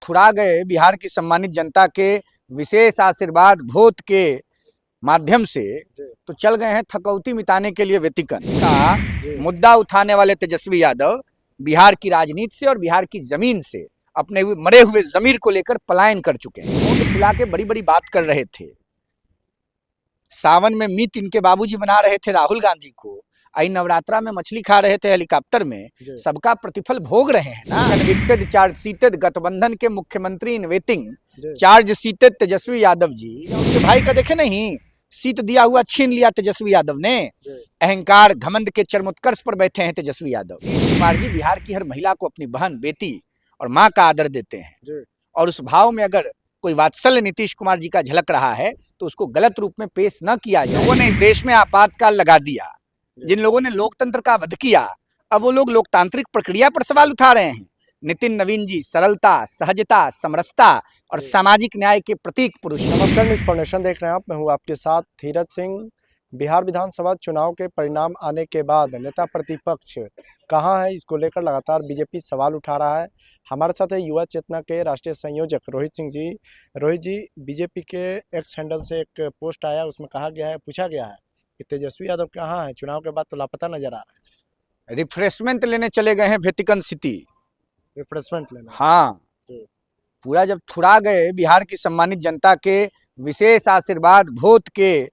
थुरा गए बिहार की सम्मानित जनता के विशेष आशीर्वाद वोट के माध्यम से, तो चल गए हैं थकौती मिटाने के लिए वेतिकन का मुद्दा उठाने वाले तेजस्वी यादव बिहार की राजनीति से और बिहार की जमीन से अपने मरे हुए जमीर को लेकर पलायन कर चुके हैं। मुंह फुला के बड़ी बड़ी बात कर रहे थे, सावन में मीट इनके बाबूजी बना रहे थे राहुल गांधी को, आई नवरात्रा में मछली खा रहे थे हेलीकॉप्टर में, सबका प्रतिफल भोग रहे हैं ना। कन्विक्टेड चार्जशीटेड गठबंधन के मुख्यमंत्री in waiting chargesheeted Tejashwi Yadav ji, उनके भाई का देखे नहीं, सीट दिया हुआ छीन लिया तेजस्वी यादव ने। अहंकार घमंड के चरमोत्कर्ष पर बैठे हैं तेजस्वी यादव। नीतीश कुमार जी बिहार की हर महिला को अपनी बहन, बेटी और माँ का आदर देते हैं, और उस भाव में अगर कोई वात्सल्य नीतीश कुमार जी का झलक रहा है तो उसको गलत रूप में पेश न किया जाए। लोगों ने इस देश में आपातकाल लगा दिया, जिन लोगों ने लोकतंत्र का वध किया, अब वो लोग लोकतांत्रिक प्रक्रिया पर सवाल उठा रहे हैं। नितिन नवीन जी सरलता, सहजता, समरसता और सामाजिक न्याय के प्रतीक पुरुष। नमस्कार, न्यूज़ फाउंडेशन देख रहे हैं आप, मैं हूं आपके साथ धीरज सिंह। बिहार विधानसभा चुनाव के परिणाम आने के बाद नेता प्रतिपक्ष कहां है, इसको लेकर लगातार बीजेपी सवाल उठा रहा है। हमारे साथ है युवा चेतना के राष्ट्रीय संयोजक रोहित सिंह जी। रोहित जी, बीजेपी के एक्स हैंडल से एक पोस्ट आया, उसमें कहा गया है, पूछा गया है कि तेजस्वी यादव कहाँ है, चुनाव के बाद तो लापता नजर आ रहा है। रिफ्रेशमेंट लेने चले गए हैं वेटिकन सिटी। रिफ्रेशमेंट लेना? हाँ, पूरा जब थुरा गए बिहार की सम्मानित जनता के विशेष आशीर्वाद वोट के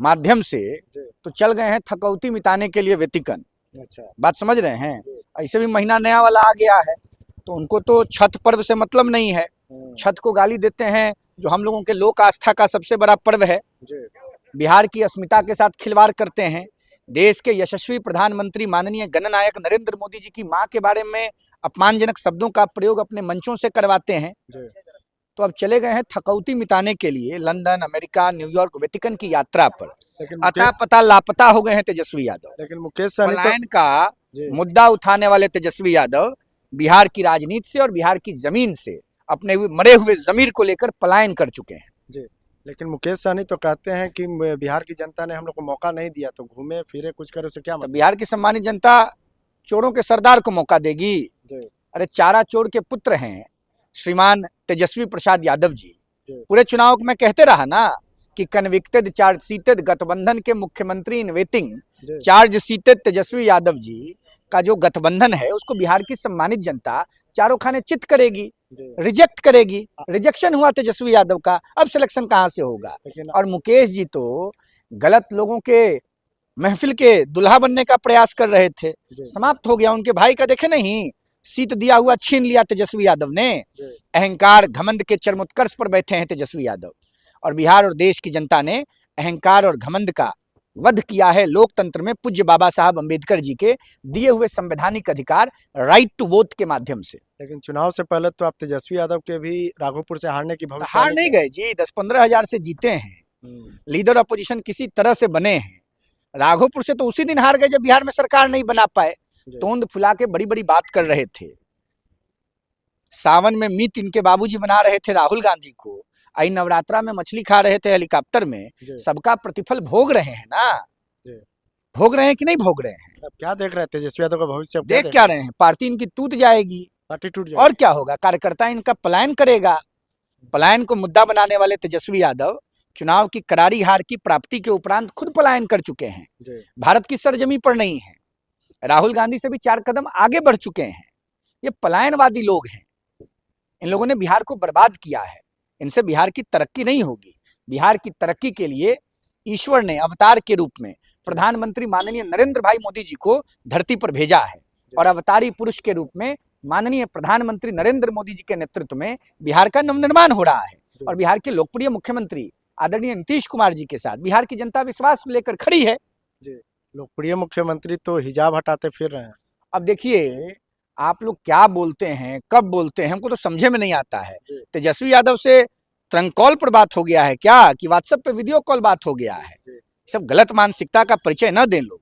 माध्यम से, तो चल गए हैं थकौती मिटाने के लिए वेतिकन। अच्छा, बात समझ रहे हैं। ऐसे भी महीना नया वाला आ गया है, तो उनको तो छठ पर्व से मतलब नहीं है। छठ को गाली देते हैं, जो हम लोगों के लोक आस्था का सबसे बड़ा पर्व है। बिहार की अस्मिता के साथ खिलवाड़ करते हैं। देश के यशस्वी प्रधानमंत्री माननीय गणनायक नरेंद्र मोदी जी की मां के बारे में अपमानजनक शब्दों का प्रयोग अपने मंचों से करवाते हैं। तो अब चले गए हैं थकौती मिटाने के लिए लंदन, अमेरिका, न्यूयॉर्क, वेटिकन की यात्रा पर। अता पता लापता हो गए हैं तेजस्वी यादव। लेकिन मुकेश सहनी पलायन का मुद्दा उठाने वाले तेजस्वी यादव बिहार की राजनीति से और बिहार की जमीन से अपने मरे हुए जमीर को लेकर पलायन कर चुके हैं। लेकिन मुकेश सहनी तो कहते हैं कि बिहार की जनता ने हम लोग को मौका नहीं दिया, तो घूमे फिरे कुछ करे, उसे क्या मतलब? बिहार की सम्मानित जनता चोरों के सरदार को मौका देगी। अरे चारा चोर के पुत्र हैं श्रीमान तेजस्वी प्रसाद यादव जी। पूरे चुनाव में कहते रहा ना कि कन्विक्टेड चार्जशीटेड गठबंधन के मुख्यमंत्री in waiting chargesheeted Tejashwi Yadav ji का जो गठबंधन है, उसको बिहार की सम्मानित जनता चारों खाने चित करेगी, रिजेक्ट करेगी। रिजेक्शन हुआ तेजस्वी यादव का, अब सिलेक्शन कहां से होगा? और मुकेश जी तो गलत लोगों के महफिल के दुल्हा बनने का प्रयास कर रहे थे, समाप्त हो गया। उनके भाई का देखे नहीं, सीट दिया हुआ छीन लिया तेजस्वी यादव ने। अहंकार घमंड के चरमोत्कर्ष पर बैठे हैं तेजस्वी यादव, और बिहार और देश की जनता ने अहंकार और घमंड का वध किया है लोकतंत्र में पूज्य बाबा साहब अंबेडकर जी के दिए हुए संवैधानिक अधिकार राइट टू वोट के माध्यम से। लेकिन चुनाव से पहले तो आप तेजस्वी यादव के भी राघोपुर से हारने की भविष्यवाणी हार नहीं गए जी, 10-15 हजार से जीते हैं। लीडर अपोजिशन किसी तरह से बने हैं। राघोपुर से तो उसी दिन हार गए जब बिहार में सरकार नहीं बना पाए। तोंद फुला के बड़ी बड़ी बात कर रहे थे, सावन में मीट इनके बाबूजी बना रहे थे राहुल गांधी को, आई नवरात्रा में मछली खा रहे थे हेलीकॉप्टर में, सबका प्रतिफल भोग रहे हैं ना। भोग रहे हैं कि नहीं भोग रहे हैं? अब क्या देख रहे हैं तेजस्वी यादव का भविष्य? देख क्या रहे हैं? पार्टी इनकी टूट जाएगी, पार्टी टूट जाएगी। और क्या होगा? कार्यकर्ता इनका पलायन करेगा। पलायन को मुद्दा बनाने वाले तेजस्वी यादव चुनाव की करारी हार की प्राप्ति के उपरांत खुद पलायन कर चुके हैं। भारत की सरजमी पर नहीं है, राहुल गांधी से भी 4 कदम आगे बढ़ चुके हैं। ये पलायनवादी लोग हैं। इन लोगों ने बिहार को बर्बाद किया है। इनसे बिहार की तरक्की नहीं होगी। बिहार की तरक्की के लिए ईश्वर ने अवतार के रूप में प्रधानमंत्री माननीय नरेंद्र भाई मोदी जी को धरती पर भेजा है, और अवतारी पुरुष के रूप में माननीय प्रधानमंत्री नरेंद्र मोदी जी के नेतृत्व में बिहार का नवनिर्माण हो रहा है। और बिहार के लोकप्रिय मुख्यमंत्री आदरणीय नीतीश कुमार जी के साथ बिहार की जनता विश्वास लेकर खड़ी है। लोकप्रिय मुख्यमंत्री तो हिजाब हटाते फिर रहे हैं। अब देखिए, आप लोग क्या बोलते हैं, कब बोलते हैं, हमको तो समझे में नहीं आता है। तेजस्वी यादव से ट्रंक कॉल पर बात हो गया है क्या, कि व्हाट्सएप पे वीडियो कॉल बात हो गया है? सब गलत मानसिकता का परिचय न दें लोग।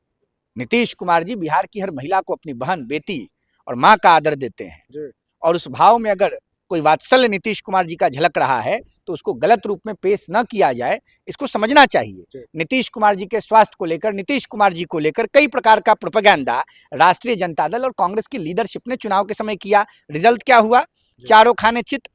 नीतीश कुमार जी बिहार की हर महिला को अपनी बहन, बेटी और माँ का आदर देते हैं, और उस भाव में अगर कोई वात्सल्य नीतीश कुमार जी का झलक रहा है तो उसको गलत रूप में पेश न किया जाए, इसको समझना चाहिए। नीतीश कुमार जी के स्वास्थ्य को लेकर, नीतीश कुमार जी को लेकर कई प्रकार का प्रोपेगेंडा राष्ट्रीय जनता दल और कांग्रेस की लीडरशिप ने चुनाव के समय किया। रिजल्ट क्या हुआ? चारों खाने चित,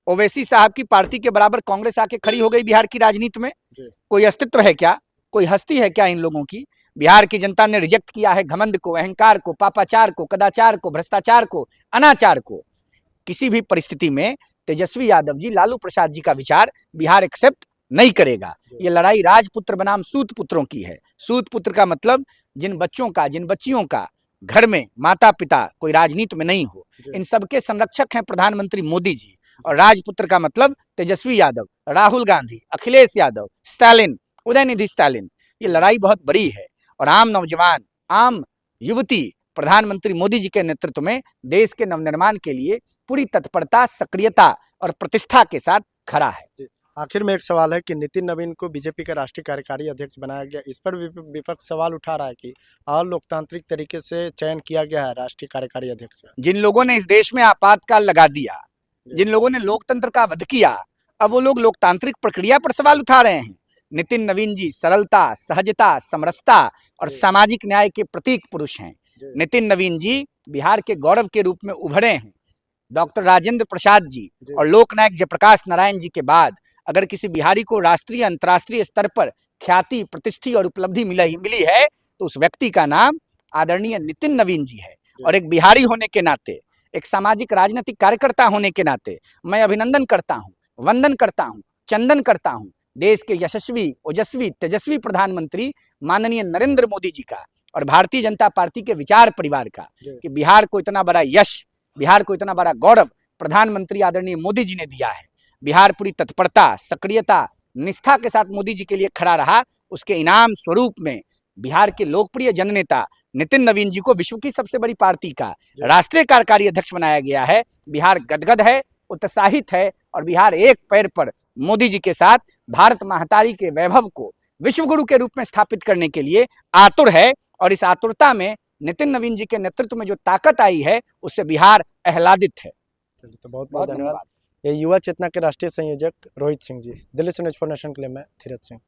ओवैसी साहब की पार्टी के बराबर कांग्रेस आके खड़ी हो गई बिहार की राजनीति में। जी। कोई अस्तित्व है क्या, कोई हस्ती है क्या इन लोगों की? बिहार की जनता ने रिजेक्ट किया है घमंड को, अहंकार को, पापाचार को, कदाचार को, भ्रष्टाचार को, अनाचार को। किसी भी परिस्थिति में तेजस्वी यादव जी, लालू प्रसाद जी का विचार बिहार एक्सेप्ट नहीं करेगा। ये लड़ाई राजपुत्र बनाम सूत पुत्रों की है। सूत पुत्र का मतलब जिन बच्चों का, जिन बच्चियों का घर में माता पिता कोई राजनीति में नहीं हो, इन सबके संरक्षक हैं प्रधानमंत्री मोदी जी। और राजपुत्र का मतलब तेजस्वी यादव, राहुल गांधी, अखिलेश यादव, स्टालिन, उदयनिधि स्टालिन। ये लड़ाई बहुत बड़ी है और आम नौजवान, आम युवती प्रधानमंत्री मोदी जी के नेतृत्व में देश के नवनिर्माण के लिए पूरी तत्परता, सक्रियता और प्रतिष्ठा के साथ खड़ा है। आखिर में एक सवाल है कि नितिन नवीन को बीजेपी का राष्ट्रीय कार्यकारी अध्यक्ष बनाया गया। इस पर विपक्ष सवाल उठा रहा है कि अलोकतांत्रिक तरीके से चयन किया गया है राष्ट्रीय कार्यकारी अध्यक्ष का। जिन लोगों ने इस देश में आपातकाल लगा दिया, जिन लोगों ने लोकतंत्र का वध किया, अब वो लोग लोकतांत्रिक प्रक्रिया पर सवाल उठा रहे हैं। नितिन नवीन जी सरलता, सहजता, समरसता और सामाजिक न्याय के प्रतीक पुरुष हैं। नितिन नवीन जी बिहार के गौरव के रूप में उभरे हैं। डॉक्टर राजेंद्र प्रसाद जी और लोकनायक जयप्रकाश नारायण जी के बाद अगर किसी बिहारी को राष्ट्रीय, अंतर्राष्ट्रीय स्तर पर ख्याति, प्रतिष्ठा और उपलब्धि मिली है तो उस व्यक्ति का नाम आदरणीय नितिन नवीन जी है। और एक बिहारी होने के नाते, एक सामाजिक राजनीतिक कार्यकर्ता होने के नाते मैं अभिनंदन करता हूं, वंदन करता हूं, चंदन करता हूं देश के यशस्वी, ओजस्वी, तेजस्वी प्रधानमंत्री माननीय नरेंद्र मोदी जी का और भारतीय जनता पार्टी के विचार परिवार का कि बिहार को इतना बड़ा यश, बिहार को इतना बड़ा गौरव प्रधानमंत्री आदरणीय मोदी जी ने दिया है। बिहार पूरी तत्परता, सक्रियता, निष्ठा के साथ मोदी जी के लिए खड़ा रहा। उसके इनाम स्वरूप में बिहार के लोकप्रिय जननेता नितिन नवीन जी को विश्व की सबसे बड़ी पार्टी का राष्ट्रीय कार्यकारी अध्यक्ष बनाया गया है। बिहार गदगद है, उत्साहित है और बिहार एक पैर पर मोदी जी के साथ भारत महतारी के वैभव को विश्व गुरु के रूप में स्थापित करने के लिए आतुर है। और इस आतुरता में नितिन नवीन जी के नेतृत्व में जो ताकत आई है उससे बिहार आह्लादित है। तो बहुत बहुत धन्यवाद। ये युवा चेतना के राष्ट्रीय संयोजक रोहित सिंह जी। दिल्ली से न्यूज़ फॉर नेशन के लिए मैं धीरज सिंह।